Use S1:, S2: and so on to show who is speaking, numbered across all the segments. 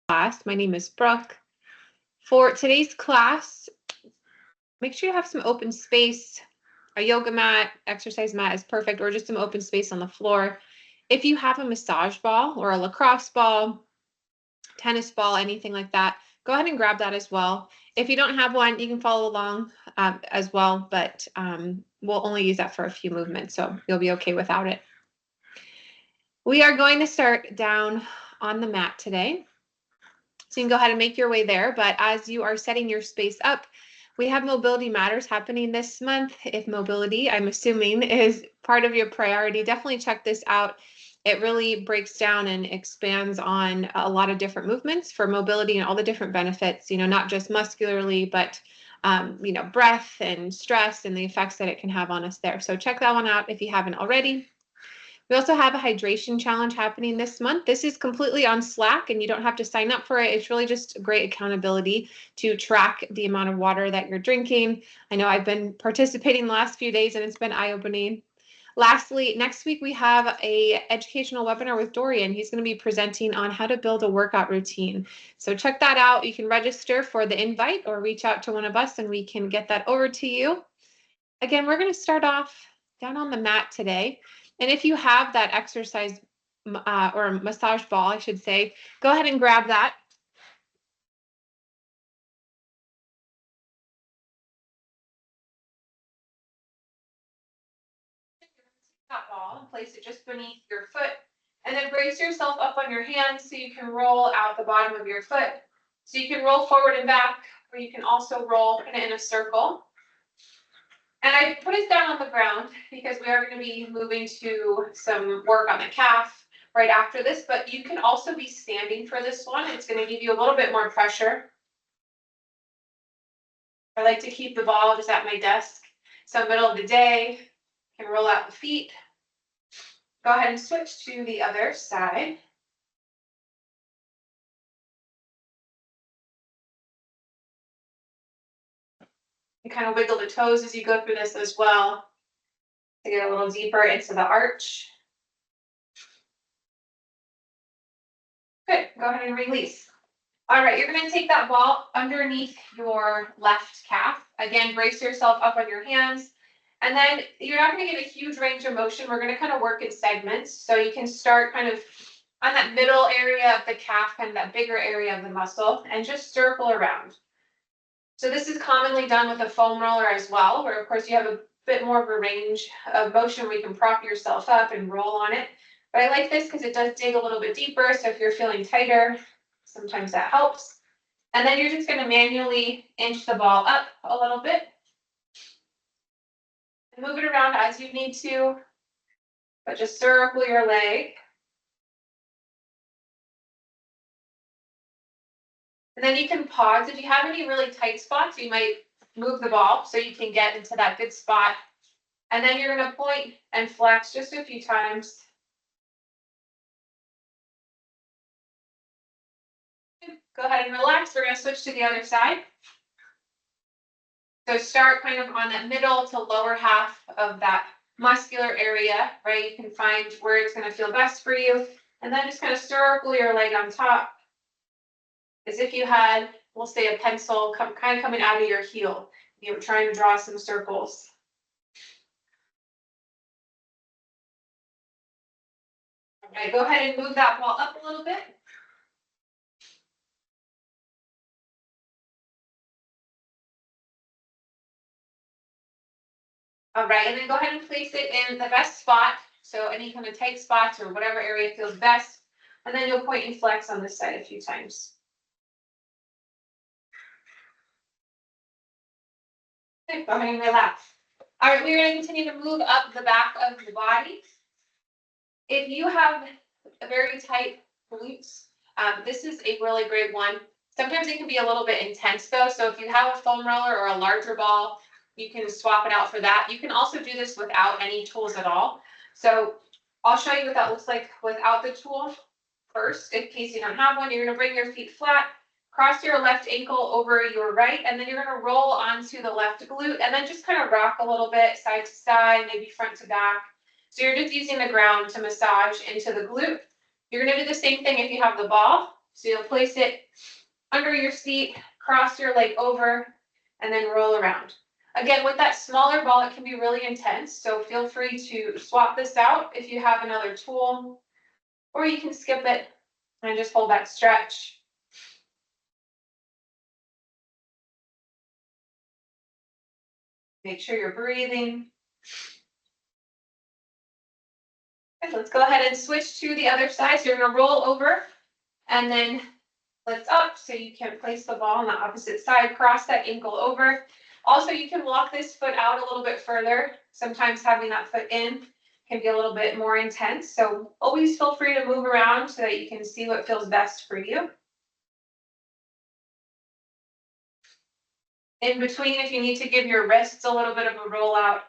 S1: class. My name is Brooke. For today's class, make sure you have some open space. A yoga mat, exercise mat is perfect, or just some open space on the floor. If you have a massage ball or a lacrosse ball, tennis ball, anything like that, go ahead and grab that as well. If you don't have one, you can follow along as well, but we'll only use that for a few movements, so you'll be okay without it. We are going to start down on the mat today. So you can go ahead and make your way there. But as you are setting your space up, we have Mobility Matters happening this month. If mobility, I'm assuming, is part of your priority, definitely check this out. It really breaks down and expands on a lot of different movements for mobility and all the different benefits, not just muscularly, but breath and stress and the effects that it can have on us there. So check that one out if you haven't already. We also have a hydration challenge happening this month. This is completely on Slack and you don't have to sign up for it. It's really just great accountability to track the amount of water that you're drinking. I know I've been participating the last few days and it's been eye-opening. Lastly, next week we have an educational webinar with Dorian. He's going to be presenting on how to build a workout routine. So check that out. You can register for the invite or reach out to one of us and we can get that over to you. Again, we're going to start off down on the mat today. And if you have that exercise or massage ball, I should say, go ahead and grab that. That ball and place it just beneath your foot. And then brace yourself up on your hands so you can roll out the bottom of your foot. So you can roll forward and back, or you can also roll in a circle. And I put it down on the ground because we are going to be moving to some work on the calf right after this, but you can also be standing for this one. It's going to give you a little bit more pressure. I like to keep the ball just at my desk. So middle of the day, can roll out the feet. Go ahead and switch to the other side. You kind of wiggle the toes as you go through this as well to get a little deeper into the arch. Good, go ahead and release. All right, you're going to take that ball underneath your left calf. Again, brace yourself up on your hands. And then you're not going to get a huge range of motion. We're going to kind of work in segments. So you can start kind of on that middle area of the calf, kind of that bigger area of the muscle, and just circle around. So this is commonly done with a foam roller as well, where of course you have a bit more of a range of motion where you can prop yourself up and roll on it. But I like this because it does dig a little bit deeper. So if you're feeling tighter, sometimes that helps. And then you're just going to manually inch the ball up a little bit. And move it around as you need to, but just circle your leg. And then you can pause. If you have any really tight spots, you might move the ball so you can get into that good spot. And then you're going to point and flex just a few times. Go ahead and relax. We're going to switch to the other side. So start kind of on that middle to lower half of that muscular area, right? You can find where it's going to feel best for you. And then just kind of circle your leg on top as if you had, we'll say, a pencil kind of coming out of your heel. You're trying to draw some circles. All right, go ahead and move that ball up a little bit. All right, and then go ahead and place it in the best spot. So any kind of tight spots or whatever area feels best. And then you'll point and flex on this side a few times. Okay, go ahead and relax. All right, we're going to continue to move up the back of the body. If you have a very tight glutes, this is a really great one. Sometimes it can be a little bit intense though. So if you have a foam roller or a larger ball, you can swap it out for that. You can also do this without any tools at all. So I'll show you what that looks like without the tool first. In case you don't have one, you're going to bring your feet flat, cross your left ankle over your right, and then you're going to roll onto the left glute and then just kind of rock a little bit side to side, maybe front to back. So you're just using the ground to massage into the glute. You're going to do the same thing if you have the ball. So you'll place it under your seat, cross your leg over, and then roll around. Again, with that smaller ball, it can be really intense, so feel free to swap this out if you have another tool, or you can skip it and just hold that stretch. Make sure you're breathing. Okay, let's go ahead and switch to the other side. So you're going to roll over and then lift up so you can place the ball on the opposite side, cross that ankle over. Also, you can walk this foot out a little bit further. Sometimes having that foot in can be a little bit more intense. So always feel free to move around so that you can see what feels best for you. In between, if you need to give your wrists a little bit of a rollout,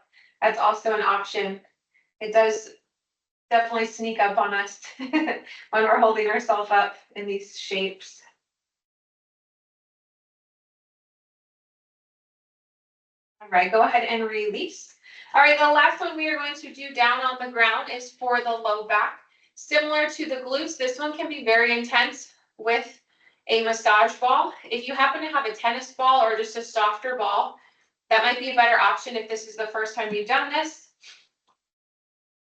S1: that's also an option. It does definitely sneak up on us when we're holding ourselves up in these shapes. All right, go ahead and release. All right, the last one we are going to do down on the ground is for the low back. Similar to the glutes, this one can be very intense with a massage ball. If you happen to have a tennis ball or just a softer ball, that might be a better option if this is the first time you've done this.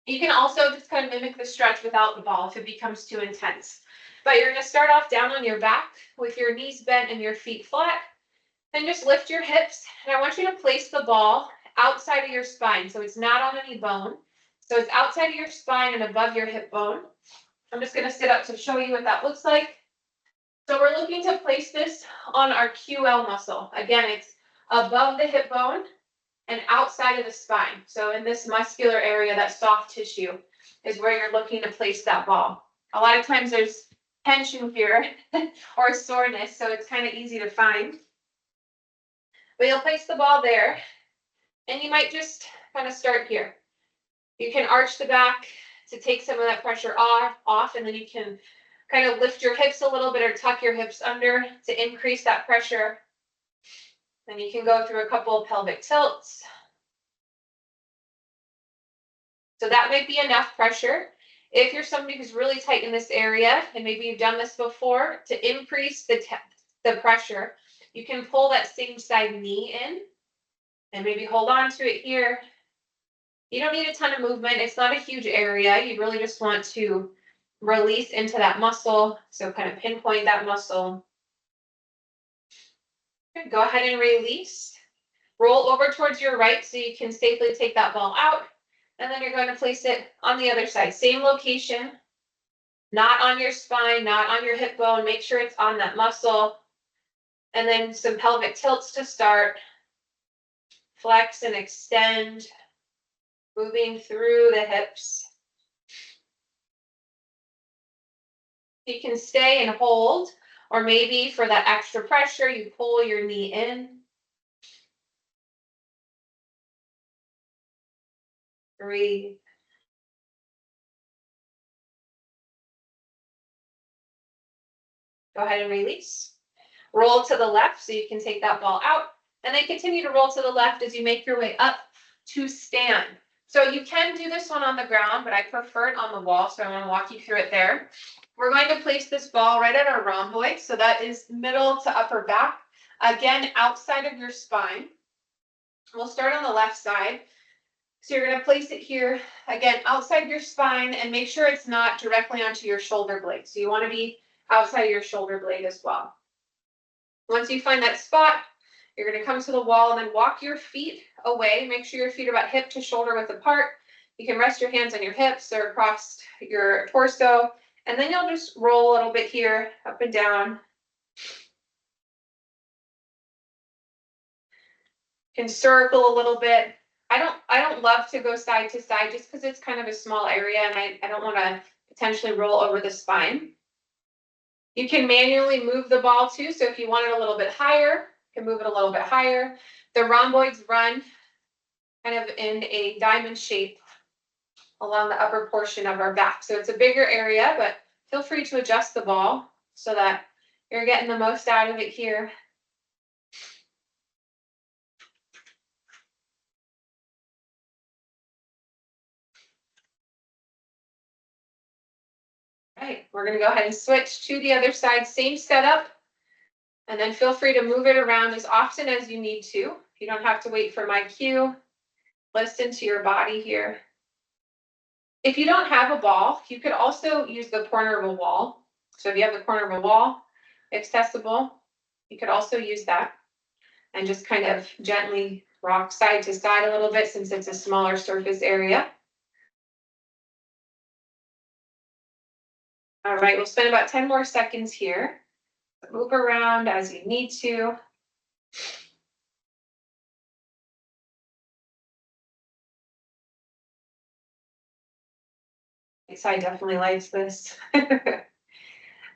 S1: You can also just kind of mimic the stretch without the ball if it becomes too intense. But you're going to start off down on your back with your knees bent and your feet flat. Then just lift your hips, and I want you to place the ball outside of your spine, so it's not on any bone. So it's outside of your spine and above your hip bone. I'm just going to sit up to show you what that looks like. So we're looking to place this on our QL muscle. Again, it's above the hip bone and outside of the spine. So in this muscular area, that soft tissue is where you're looking to place that ball. A lot of times there's tension here or soreness, so it's kind of easy to find. But you'll place the ball there, and you might just kind of start here. You can arch the back to take some of that pressure off, and then you can kind of lift your hips a little bit or tuck your hips under to increase that pressure. Then you can go through a couple of pelvic tilts. So that might be enough pressure. If you're somebody who's really tight in this area, and maybe you've done this before, to increase the pressure, you can pull that same side knee in and maybe hold on to it here. You don't need a ton of movement. It's not a huge area. You really just want to release into that muscle. So kind of pinpoint that muscle. Okay, go ahead and release. Roll over towards your right so you can safely take that ball out. And then you're going to place it on the other side. Same location, not on your spine, not on your hip bone. Make sure it's on that muscle. And then some pelvic tilts to start. Flex and extend, moving through the hips. You can stay and hold, or maybe for that extra pressure, you pull your knee in. Breathe. Go ahead and release. Roll to the left so you can take that ball out, and then continue to roll to the left as you make your way up to stand. So you can do this one on the ground, but I prefer it on the wall, so I want to walk you through it there. We're going to place this ball right at our rhomboid, so that is middle to upper back. Again, outside of your spine. We'll start on the left side. So you're going to place it here, again, outside your spine, and make sure it's not directly onto your shoulder blade. So you want to be outside of your shoulder blade as well. Once you find that spot, you're going to come to the wall and then walk your feet away. Make sure your feet are about hip to shoulder width apart. You can rest your hands on your hips or across your torso. And then you'll just roll a little bit here, up and down. You can circle a little bit. I don't love to go side to side just because it's kind of a small area and I don't want to potentially roll over the spine. You can manually move the ball too. So if you want it a little bit higher, you can move it a little bit higher. The rhomboids run kind of in a diamond shape along the upper portion of our back. So it's a bigger area, but feel free to adjust the ball so that you're getting the most out of it here. right, we're going to go ahead and switch to the other side, same setup. And then feel free to move it around as often as you need to. You don't have to wait for my cue. Listen to your body here. If you don't have a ball, you could also use the corner of a wall. So if you have the corner of a wall accessible, you could also use that and just kind of gently rock side to side a little bit since it's a smaller surface area. All right, we'll spend about 10 more seconds here. Move around as you need to. Side definitely likes this.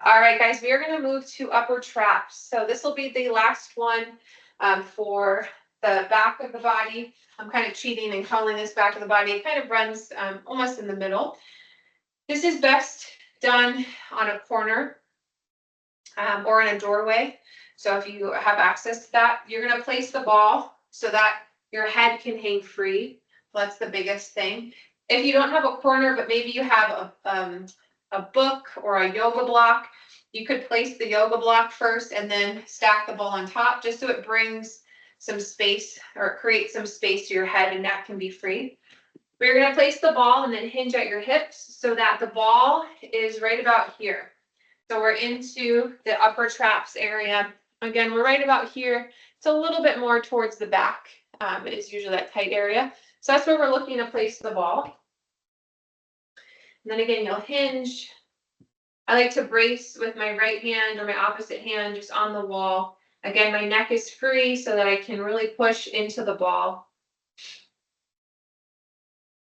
S1: All right, guys, we are going to move to upper traps. So this will be the last one for the back of the body. I'm kind of cheating and calling this back of the body. It kind of runs almost in the middle. This is best done on a corner or in a doorway. So if you have access to that, you're going to place the ball so that your head can hang free. That's the biggest thing. If you don't have a corner, but maybe you have a book or a yoga block, you could place the yoga block first and then stack the ball on top just so it brings some space or creates some space so your head and neck can be free. We're going to place the ball and then hinge at your hips so that the ball is right about here. So we're into the upper traps area. Again, we're right about here. It's a little bit more towards the back. Is usually that tight area. So that's where we're looking to place the ball. And then again, you'll hinge. I like to brace with my right hand or my opposite hand just on the wall. Again, my neck is free so that I can really push into the ball.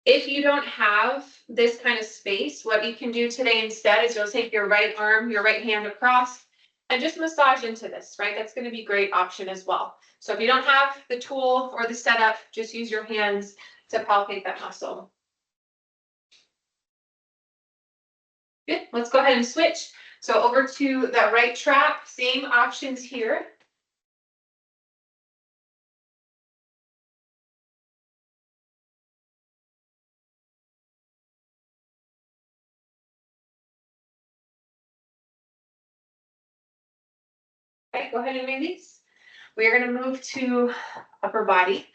S1: If you don't have this kind of space, what you can do today instead is you'll take your right arm, your right hand across and just massage into this, right? That's going to be a great option as well. So if you don't have the tool or the setup, just use your hands to palpate that muscle. Good, let's go ahead and switch. So over to the right trap, same options here. Okay, go ahead and release. We are going to move to upper body,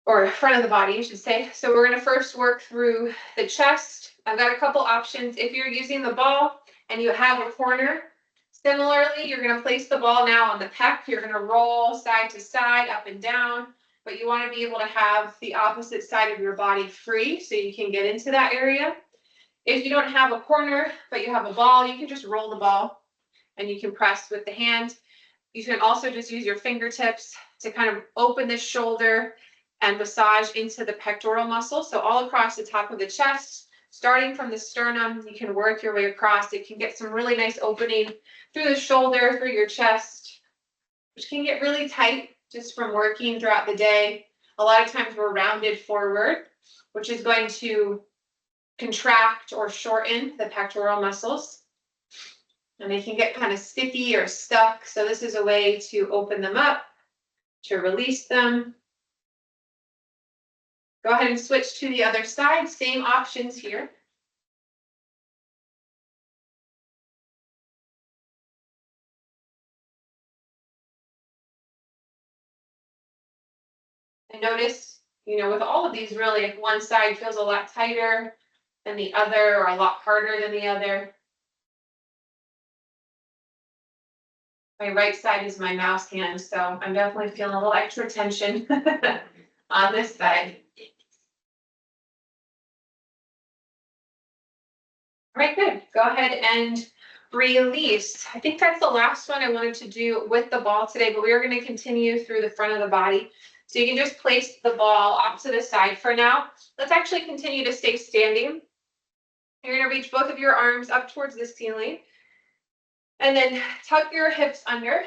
S1: or front of the body, I should say. So we're going to first work through the chest. I've got a couple options. If you're using the ball and you have a corner, similarly, you're going to place the ball now on the pec. You're going to roll side to side, up and down, but you want to be able to have the opposite side of your body free so you can get into that area. If you don't have a corner, but you have a ball, you can just roll the ball and you can press with the hand. You can also just use your fingertips to kind of open the shoulder and massage into the pectoral muscle. So all across the top of the chest, starting from the sternum, you can work your way across. It can get some really nice opening through the shoulder, through your chest, which can get really tight just from working throughout the day. A lot of times we're rounded forward, which is going to contract or shorten the pectoral muscles. And they can get kind of sticky or stuck. So this is a way to open them up, to release them. Go ahead and switch to the other side. Same options here. And notice, with all of these, really, if one side feels a lot tighter than the other or a lot harder than the other. My right side is my mouse hand, so I'm definitely feeling a little extra tension on this side. All right, good. Go ahead and release. I think that's the last one I wanted to do with the ball today, but we are going to continue through the front of the body. So you can just place the ball off to the side for now. Let's actually continue to stay standing. You're going to reach both of your arms up towards the ceiling. And then tuck your hips under.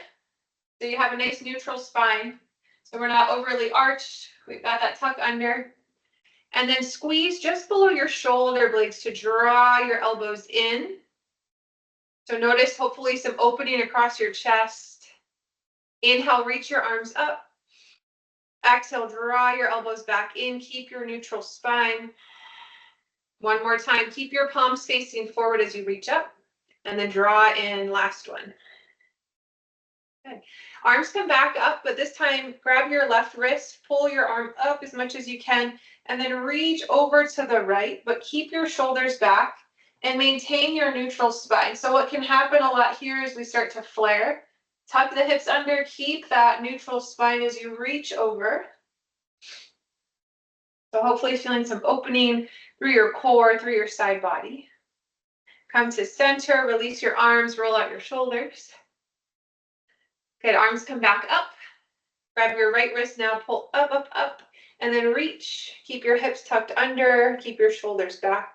S1: So you have a nice neutral spine. So we're not overly arched. We've got that tuck under. And then squeeze just below your shoulder blades to draw your elbows in. So notice hopefully some opening across your chest. Inhale, reach your arms up. Exhale, draw your elbows back in. Keep your neutral spine. One more time, keep your palms facing forward as you reach up, and then draw in, last one. Good. Arms come back up, but this time grab your left wrist, pull your arm up as much as you can, and then reach over to the right, but keep your shoulders back and maintain your neutral spine. So what can happen a lot here is we start to flare. Tuck the hips under, keep that neutral spine as you reach over. So hopefully feeling some opening through your core, through your side body. Come to center, release your arms, roll out your shoulders. Good, arms come back up. Grab your right wrist now, pull up, up, up, and then reach. Keep your hips tucked under, keep your shoulders back.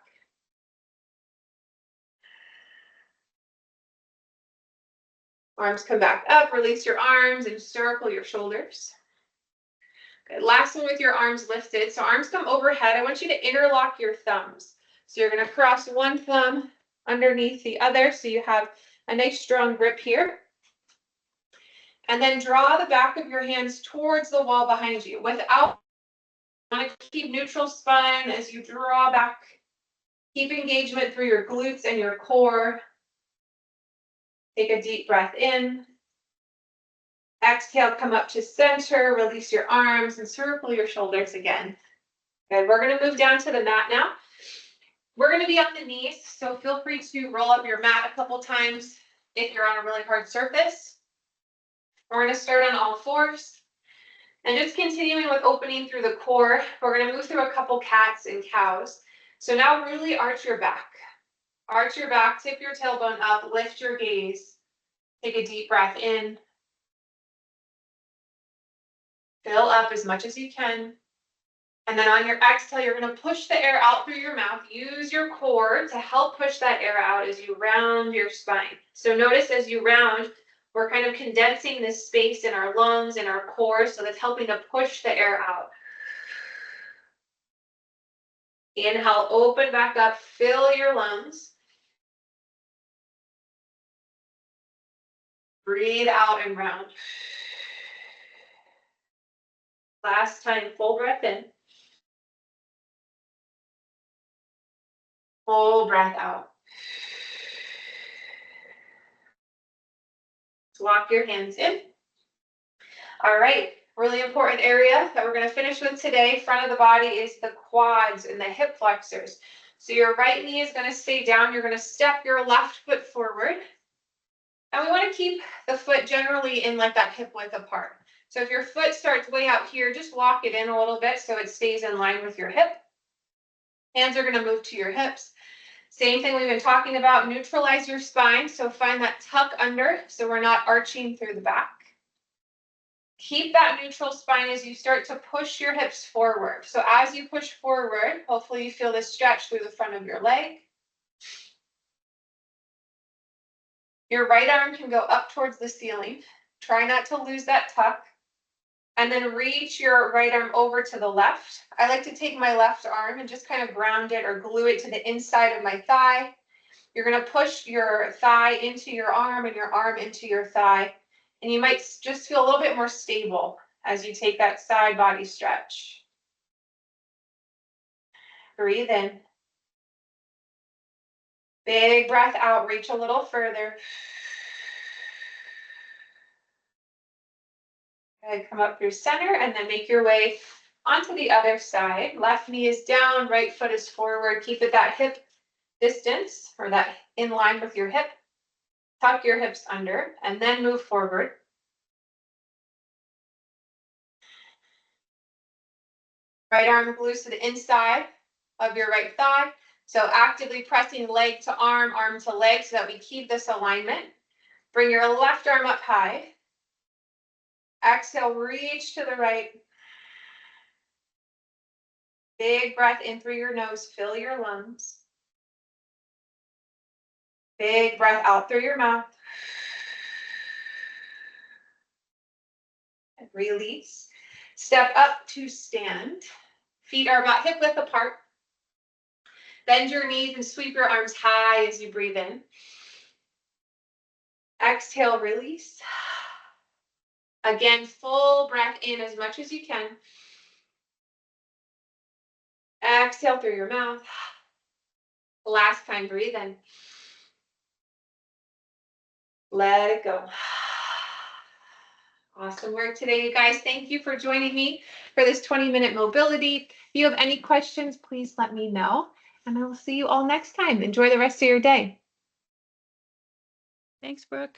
S1: Arms come back up, release your arms and circle your shoulders. Good, last one with your arms lifted. So arms come overhead. I want you to interlock your thumbs. So you're gonna cross one thumb underneath the other so you have a nice strong grip here. And then draw the back of your hands towards the wall behind you. Without, you want to keep neutral spine as you draw back. Keep engagement through your glutes and your core. Take a deep breath in. Exhale, come up to center, release your arms and circle your shoulders again. Good, we're gonna move down to the mat now. We're gonna be on the knees, so feel free to roll up your mat a couple times if you're on a really hard surface. We're gonna start on all fours. And just continuing with opening through the core, we're gonna move through a couple cats and cows. So now really arch your back. Arch your back, tip your tailbone up, lift your gaze. Take a deep breath in. Fill up as much as you can. And then on your exhale, you're gonna push the air out through your mouth. Use your core to help push that air out as you round your spine. So notice as you round, we're kind of condensing this space in our lungs and our core, so that's helping to push the air out. Inhale, open back up, fill your lungs. Breathe out and round. Last time, full breath in. Full breath out. Walk your hands in. All right, really important area that we're going to finish with today. Front of the body is the quads and the hip flexors. So your right knee is going to stay down. You're going to step your left foot forward. And we want to keep the foot generally in like that hip width apart. So if your foot starts way out here, just lock it in a little bit so it stays in line with your hip. Hands are going to move to your hips. Same thing we've been talking about, neutralize your spine. So find that tuck under so we're not arching through the back. Keep that neutral spine as you start to push your hips forward. So as you push forward, hopefully you feel this stretch through the front of your leg. Your right arm can go up towards the ceiling. Try not to lose that tuck. And then reach your right arm over to the left. I like to take my left arm and just kind of ground it or glue it to the inside of my thigh. You're going to push your thigh into your arm and your arm into your thigh. And you might just feel a little bit more stable as you take that side body stretch. Breathe in. Big breath out, reach a little further. Good, come up through center and then make your way onto the other side. Left knee is down, right foot is forward. Keep it that hip distance or that in line with your hip. Tuck your hips under and then move forward. Right arm glues to the inside of your right thigh. So actively pressing leg to arm, arm to leg so that we keep this alignment. Bring your left arm up high. Exhale, reach to the right. Big breath in through your nose, fill your lungs. Big breath out through your mouth. And release. Step up to stand. Feet are about hip width apart. Bend your knees and sweep your arms high as you breathe in. Exhale, release. Again, full breath in as much as you can. Exhale through your mouth. Last time, breathe in. Let it go. Awesome work today, you guys. Thank you for joining me for this 20-minute mobility. If you have any questions, please let me know, and I will see you all next time. Enjoy the rest of your day.
S2: Thanks, Brooke.